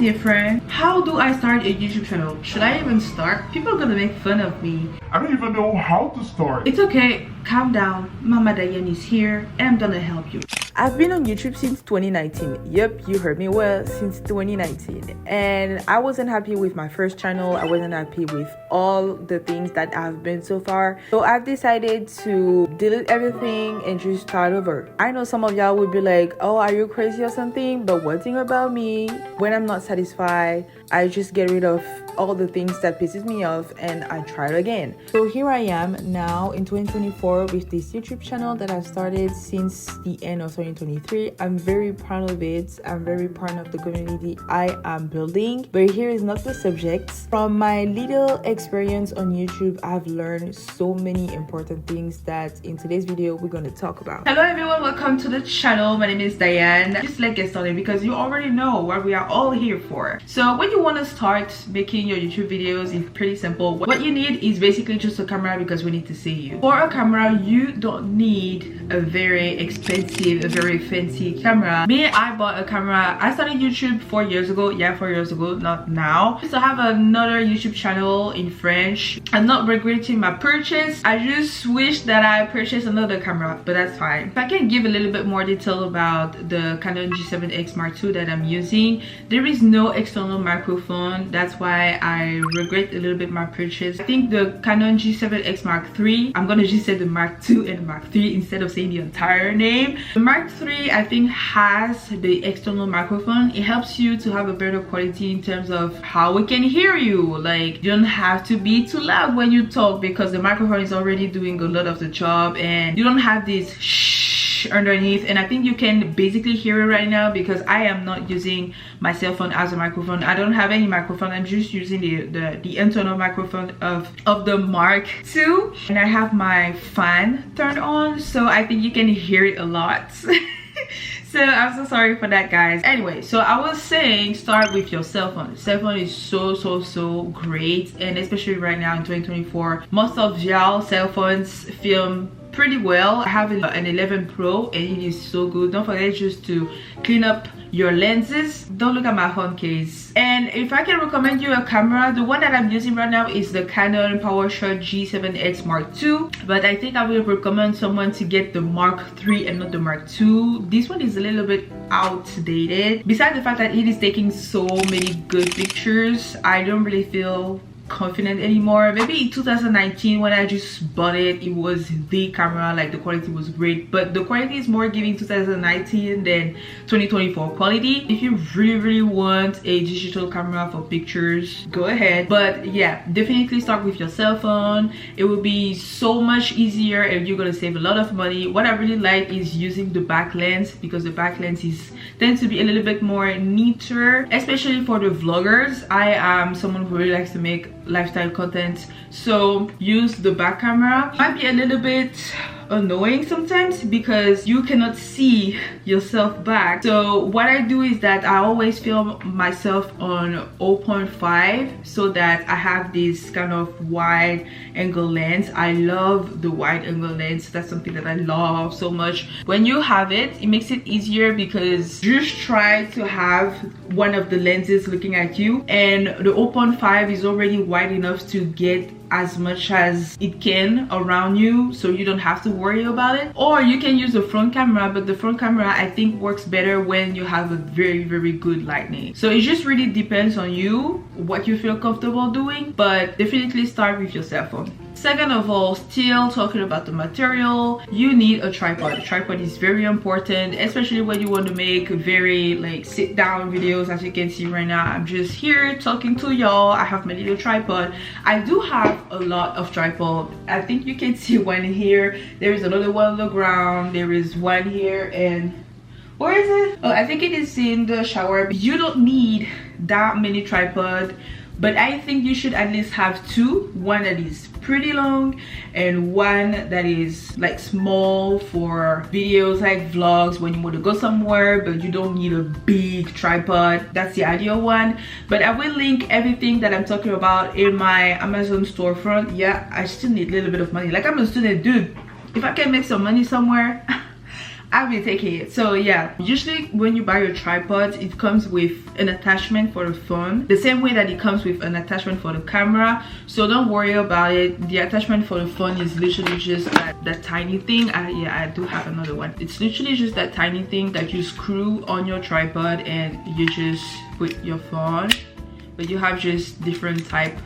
dear friend. How do I start a YouTube channel? Should I even start? People are gonna make fun of me. I don't even know how to start. It's okay, calm down. Mama Diane is here and I'm gonna help you. I've been on YouTube since 2019. Yep, you heard me well, since 2019. And I wasn't happy with my first channel. I wasn't happy with all the things that I've been so far. So I've decided to delete everything and just start over. I know some of y'all would be like, oh, are you crazy or something? But one thing about me, when I'm not satisfied, I just get rid of all the things that pisses me off and I try it again. So here I am now in 2024 with this YouTube channel that I've started since the end of 2023. I'm very proud of it. I'm very proud of the community I am building. But here is not the subject. From my little experience on YouTube, I've learned so many important things that in today's video we're going to talk about. Hello everyone, welcome to the channel. My name is Diane. Just let's get started because you already know what we are all here for. So when you want to start making your YouTube videos, it's pretty simple. What you need is basically just a camera because we need to see you. For a camera, you don't need a very expensive, a very fancy camera. Me, I bought a camera. I started YouTube 4 years ago. Yeah, 4 years ago, not now. So I have another YouTube channel in French. I'm not regretting my purchase. I just wish that I purchased another camera, but that's fine. If I can give a little bit more detail about the Canon G7X Mark II that I'm using, there is no external microphone. That's why I regret a little bit my purchase. I think the Canon G7X Mark III, I'm gonna just say the Mark II and the Mark III instead of saying the entire name. The Mark III, I think, has the external microphone. It helps you to have a better quality in terms of how we can hear you. Like, you don't have to be too loud when you talk because the microphone is already doing a lot of the job and you don't have this shh underneath. And I think you can basically hear it right now because I am not using my cell phone as a microphone. I don't have any microphone. I'm just using the internal microphone of the Mark II, and I have my fan turned on, so I think you can hear it a lot. So I'm so sorry for that, guys. Anyway, so I was saying start with your cell phone. Cell phone is so great, and especially right now in 2024, most of y'all cell phones film pretty well. I have an 11 Pro and it is so good. Don't forget just to clean up your lenses. Don't look at my phone case. And if I can recommend you a camera, the one that I'm using right now is the Canon PowerShot G7X Mark II, but I think I will recommend someone to get the Mark III and not the Mark II. This one is a little bit outdated. Besides the fact that it is taking so many good pictures, I don't really feel confident anymore. Maybe in 2019 when I just bought it, it was the camera, like the quality was great, but the quality is more giving 2019 than 2024 quality. If you really want a digital camera for pictures, go ahead. But yeah, definitely start with your cell phone. It will be so much easier and you're gonna save a lot of money. What I really like is using the back lens because the back lens tends to be a little bit more neater, especially for the vloggers. I am someone who really likes to make lifestyle content, so use the back camera. Might be a little bit annoying sometimes because you cannot see yourself back. So what I do is that I always film myself on 0.5 so that I have this kind of wide angle lens. I love the wide angle lens. That's something that I love so much. When you have it, it makes it easier because just try to have one of the lenses looking at you, and the 0.5 is already wide enough to get as much as it can around you, so you don't have to worry about it. Or you can use the front camera, but the front camera I think works better when you have a very good lighting. So it just really depends on you, what you feel comfortable doing, but definitely start with your cell phone. Second of all, still talking about the material, you need a tripod. A tripod is very important, especially when you want to make very like sit down videos. As you can see right now, I'm just here talking to y'all. I have my little tripod. I do have a lot of tripod. I think you can see one here. There is another one on the ground. There is one here, and where is it? Oh, I think it is in the shower. You don't need that many tripod, but I think you should at least have two. One that is pretty long and one that is like small for videos like vlogs when you want to go somewhere but you don't need a big tripod. That's the ideal one. But I will link everything that I'm talking about in my Amazon storefront. Yeah, I still need a little bit of money. Like, I'm a student, dude. If I can make some money somewhere, I'll be taking it. So yeah, usually when you buy your tripod, it comes with an attachment for the phone, the same way that it comes with an attachment for the camera. So don't worry about it. The attachment for the phone is literally just that tiny thing. Yeah, I do have another one. It's literally just that tiny thing that you screw on your tripod and you just put your phone. But you have just different type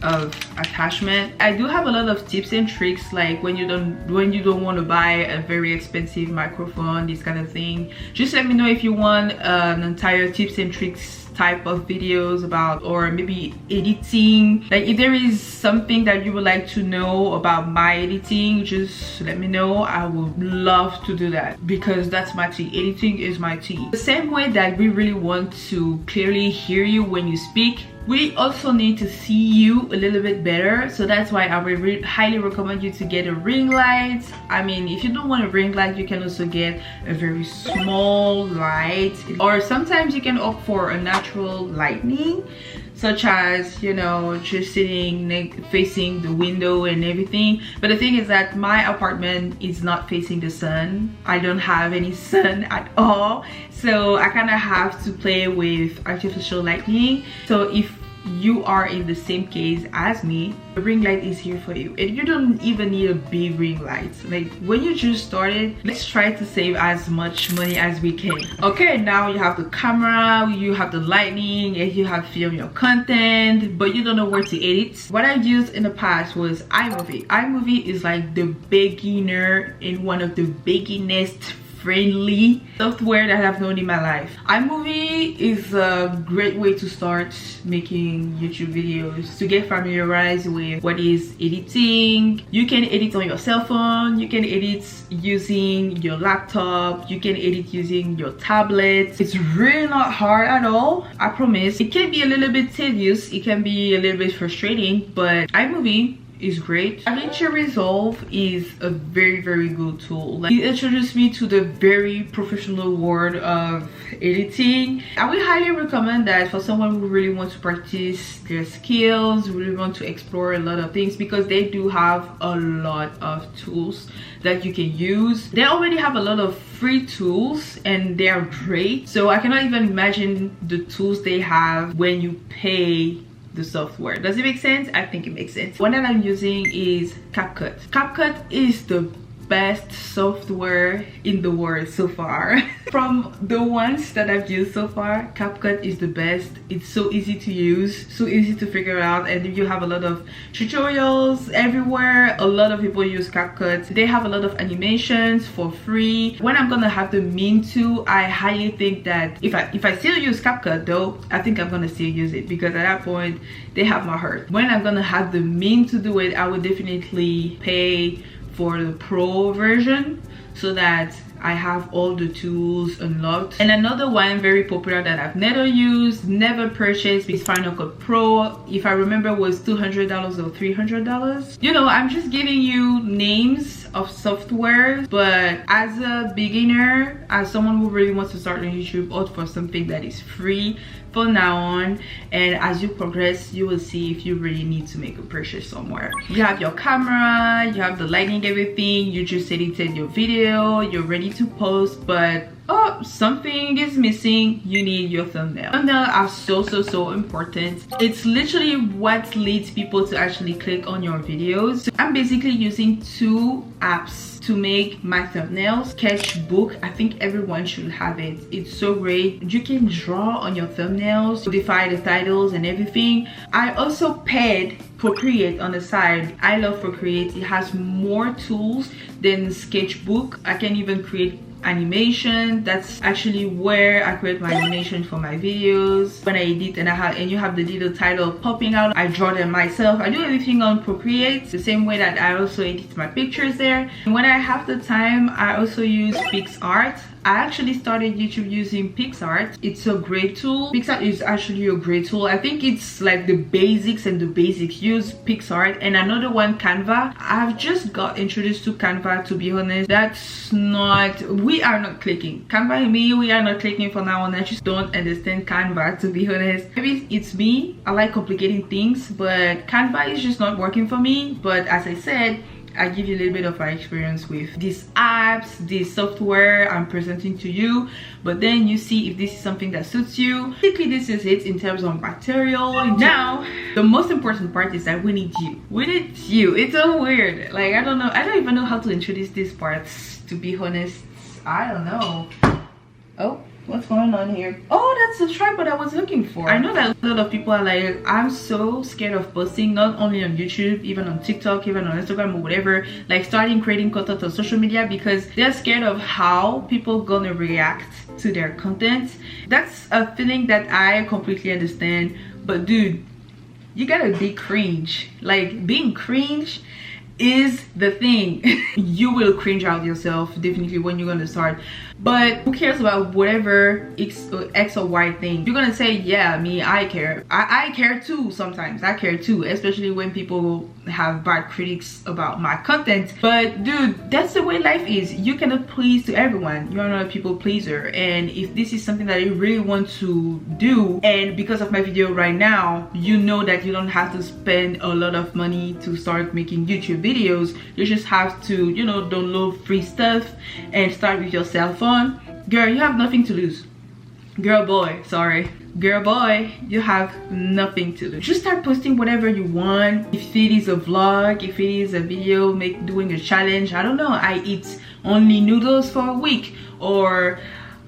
of attachment. I do have a lot of tips and tricks, like when you don't want to buy a very expensive microphone, this kind of thing. Just let me know if you want an entire tips and tricks type of videos about, or maybe editing. Like if there is something that you would like to know about my editing, just let me know. I would love to do that because that's my tea. Editing is my tea. The same way that we really want to clearly hear you when you speak, we also need to see you a little bit better. So that's why I would highly recommend you to get a ring light. I mean, if you don't want a ring light, you can also get a very small light, or sometimes you can opt for a natural lighting, such as, you know, just sitting facing the window and everything. But the thing is that my apartment is not facing the sun. I don't have any sun at all, so I kind of have to play with artificial lighting. So if you are in the same case as me, the ring light is here for you, and you don't even need a big ring light. Like when you just started, let's try to save as much money as we can. Okay, now you have the camera, you have the lighting, and you have film your content, but you don't know where to edit. What I used in the past was iMovie. iMovie is like the beginner in one of the beginnest friendly software that I've known in my life. iMovie is a great way to start making YouTube videos, to get familiarized with what is editing. You can edit on your cell phone, you can edit using your laptop, you can edit using your tablet. It's really not hard at all, I promise. It can be a little bit tedious, it can be a little bit frustrating, but iMovie is great. DaVinci Resolve is a very good tool. Like, it introduced me to the very professional world of editing. I would highly recommend that for someone who really wants to practice their skills, really want to explore a lot of things, because they do have a lot of tools that you can use. They already have a lot of free tools and they are great, so I cannot even imagine the tools they have when you pay the software. Does it make sense? I think it makes sense. One that I'm using is CapCut. CapCut is the best software in the world so far. From the ones that I've used so far, CapCut is the best. It's so easy to use, so easy to figure out, and you have a lot of tutorials everywhere. A lot of people use CapCut. They have a lot of animations for free. When I'm gonna have the mean to, I highly think that if I still use CapCut though, I think I'm gonna still use it, because at that point they have my heart. When I'm gonna have the mean to do it, I would definitely pay for the pro version so that I have all the tools unlocked. And another one very popular that I've never used, never purchased, is Final Cut Pro. If I remember, was $200 or $300. You know, I'm just giving you names of software, but as a beginner, as someone who really wants to start on YouTube, opt for something that is free for now on, and as you progress, you will see if you really need to make a purchase somewhere. You have your camera, you have the lighting, everything. You just edited your video, you're ready to post, but oh, something is missing. You need your thumbnail. Thumbnails are so important. It's literally what leads people to actually click on your videos. So I'm basically using two apps to make my thumbnails. Sketchbook, I think everyone should have it. It's so great. You can draw on your thumbnails, modify the titles and everything. I also paid Procreate on the side. I love Procreate. It has more tools than Sketchbook. I can even create animation. That's actually where I create my animation for my videos. When I edit and you have the little title popping out, I draw them myself. I do everything on Procreate, the same way that I also edit my pictures there. And when I have the time, I also use PixArt. I actually started YouTube using PixArt. It's a great tool. PixArt is actually a great tool. I think it's like the basics and the basics. Use PixArt. And another one, Canva. I've just got introduced to Canva, to be honest. That's not, we are not clicking. Canva and me, we are not clicking for now on. I just don't understand Canva, to be honest. Maybe it's me. I like complicating things, but Canva is just not working for me. But as I said, I give you a little bit of my experience with these apps, this software I'm presenting to you, but then you see if this is something that suits you. Basically, this is it in terms of material. Now, the most important part is that we need you. We need you. It's so weird. Like, I don't even know how to introduce these parts, to be honest. I don't know. Oh, what's going on here? Oh, that's the tripod I was looking for. I know that a lot of people are like, I'm so scared of posting, not only on YouTube, even on TikTok, even on Instagram or whatever, like starting creating content on social media, because they're scared of how people gonna react to their content. That's a feeling that I completely understand, but dude, you gotta be cringe. Like, being cringe is the thing. You will cringe out yourself definitely when you're gonna start, but who cares about whatever X or Y thing? You're gonna say, yeah, me, I care. I care too. Sometimes I care too, especially when people have bad critics about my content. But dude, that's the way life is. You cannot please to everyone. You're not a people pleaser, and if this is something that you really want to do, and because of my video right now, you know that you don't have to spend a lot of money to start making YouTube videos. You just have to, you know, download free stuff and start with your cell phone. Girl, you have nothing to lose. Girl, boy, sorry. Girl, boy, you have nothing to lose. Just start posting whatever you want. If it is a vlog, if it is a video doing a challenge, I don't know, I eat only noodles for a week, or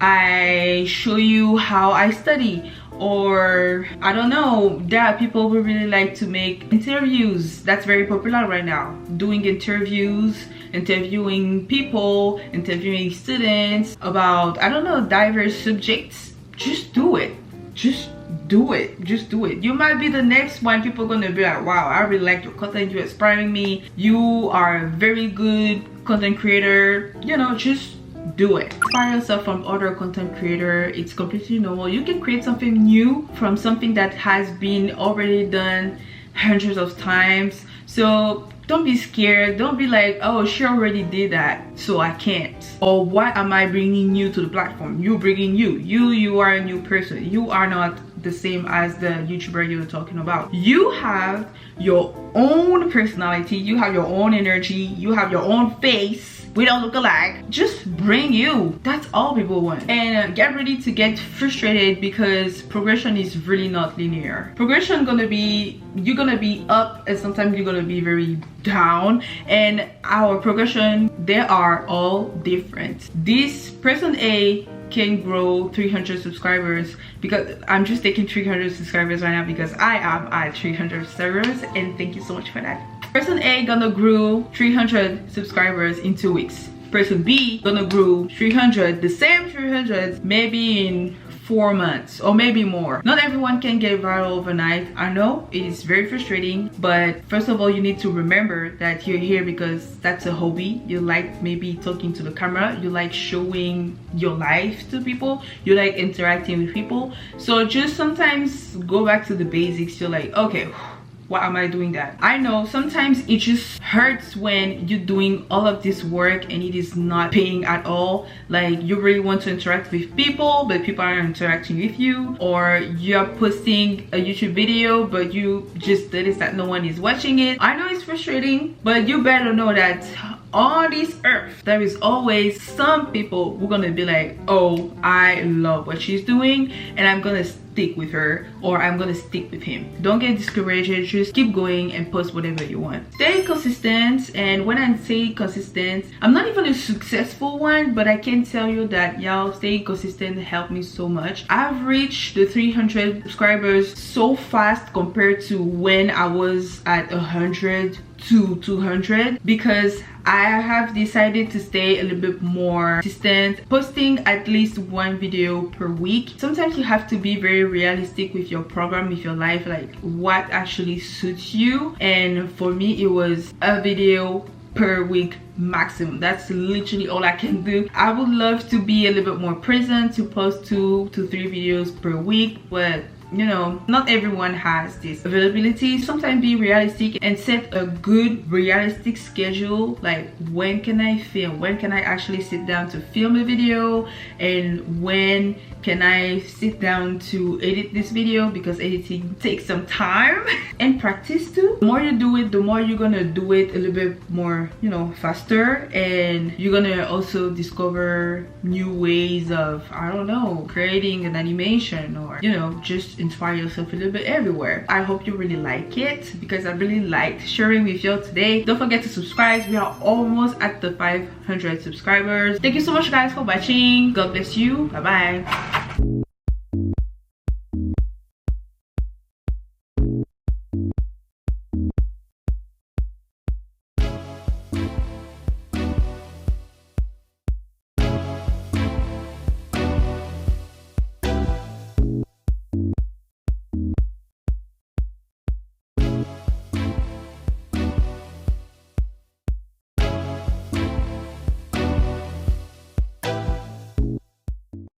I show you how I study, or I don't know, there are people who really like to make interviews. That's very popular right now, doing interviews, interviewing people, interviewing students about, I don't know, diverse subjects. Just do it. Just do it. Just do it. You might be the next one. People are gonna be like, wow, I really like your content, you're inspiring me, you are a very good content creator. You know, just do it. Inspire yourself from other content creator. It's completely normal. You can create something new from something that has been already done hundreds of times. So don't be scared. Don't be like, oh, she already did that, so I can't. Or why am I bringing you to the platform? You bringing you are a new person. You are not the same as the YouTuber you're talking about. You have your own personality, you have your own energy, you have your own face. We don't look alike. Just bring you. That's all people want. And get ready to get frustrated, because progression is really not linear. Progression gonna be, you're gonna be up, and sometimes you're gonna be very down. And our progression, they are all different. This person A can grow 300 subscribers, because I'm just taking 300 subscribers right now because I am at 300 subscribers, and thank you so much for that. Person A gonna grow 300 subscribers in 2 weeks. Person B gonna grow 300, the same 300, maybe in 4 months or maybe more. Not everyone can get viral overnight. I know it is very frustrating, but first of all, you need to remember that you're here because that's a hobby. You like maybe talking to the camera, you like showing your life to people, you like interacting with people. So just sometimes go back to the basics. You're like, okay, why am I doing that? I know sometimes it just hurts when you're doing all of this work and it is not paying at all. Like, you really want to interact with people, but people aren't interacting with you, or you're posting a YouTube video but you just notice that no one is watching it. I know it's frustrating, but you better know that on this earth there is always some people who are gonna be like, oh, I love what she's doing and I'm gonna stick with her, or I'm gonna stick with him. Don't get discouraged, just keep going and post whatever you want. Stay consistent. And when I say consistent, I'm not even a successful one, but I can tell you that y'all, staying consistent helped me so much. I've reached the 300 subscribers so fast compared to when I was at 100 to 200, because I have decided to stay a little bit more consistent, posting at least one video per week. Sometimes you have to be very realistic with your program, with your life, like what actually suits you. And for me, it was a video per week maximum. That's literally all I can do. I would love to be a little bit more present, to post 2 to 3 videos per week, but you know, not everyone has this availability. Sometimes be realistic and set a good realistic schedule, like when can I film, when can I actually sit down to film a video, and when can I sit down to edit this video, because editing takes some time and practice too. The more you do it, the more you're gonna do it a little bit more, you know, faster, and you're gonna also discover new ways of, I don't know, creating an animation, or, you know, just inspire yourself a little bit everywhere. I hope you really like it, because I really liked sharing with you today. Don't forget to subscribe. We are almost at the 500 subscribers. Thank you so much guys for watching. God bless you. Bye bye.